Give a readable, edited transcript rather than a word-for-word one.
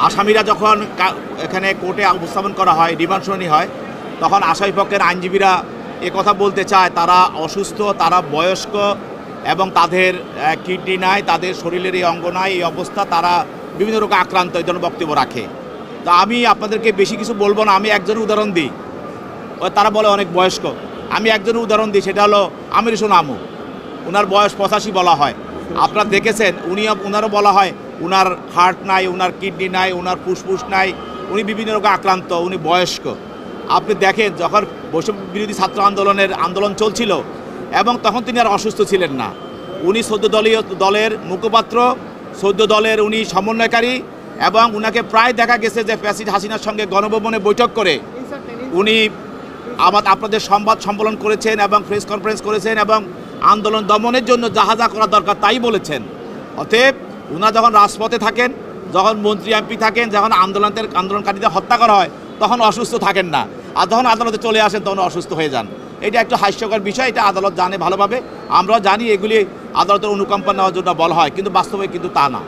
আসামিরা যখন এখানে কোর্টে উপস্থাপন করা হয়, রিমান্ড শুনানি হয়, তখন আসামি পক্ষের আইনজীবীরা কথা বলতে চায় তারা অসুস্থ, তারা বয়স্ক এবং তাদের কিডনি নাই, তাদের শরীরের এই অঙ্গ নাই, এই অবস্থা, তারা বিভিন্ন রোগে আক্রান্ত, এই ধরনের বক্তব্য রাখে। তো আমি আপনাদেরকে বেশি কিছু বলবো না, আমি একজনের উদাহরণ দিই। তারা বলে অনেক বয়স্ক, আমি একজনের উদাহরণ দিই, সেটা হলো আমির হোসেন আমু। ওনার বয়স 85 বলা হয়। আপনারা দেখেছেন ওনারও বলা হয় ওনার হার্ট নাই, ওনার কিডনি নাই, ওনার ফুসফুস নাই, উনি বিভিন্ন রোগে আক্রান্ত, উনি বয়স্ক। আপনি দেখেন যখন বৈষম্য বিরোধী ছাত্র আন্দোলন চলছিল এবং তখন তিনি আর অসুস্থ ছিলেন না। উনি 14 দলের মুখপাত্র, 14 দলের উনি সমন্বয়কারী, এবং উনাকে প্রায় দেখা গেছে যে প্রেসিডেন্ট হাসিনার সঙ্গে গণভবনে বৈঠক করে উনি আপনাদের সংবাদ সম্মেলন করেছেন এবং প্রেস কনফারেন্স করেছেন এবং আন্দোলন দমনের জন্য যাহা যা করা দরকার তাই বলেছেন। অতএব ওনারা যখন রাজপথে থাকেন, যখন মন্ত্রী এমপি থাকেন, যখন আন্দোলনকারীদের হত্যা করা হয় তখন অসুস্থ থাকেন না, আর যখন আদালতে চলে আসেন তখন অসুস্থ হয়ে যান। এটা একটু হাস্যকর বিষয়, এটা আদালত জানে ভালোভাবে, আমরাও জানি এগুলি আদালতের অনুকম্পা নেওয়ার জন্য বলা হয়, কিন্তু বাস্তবে কিন্তু তা না।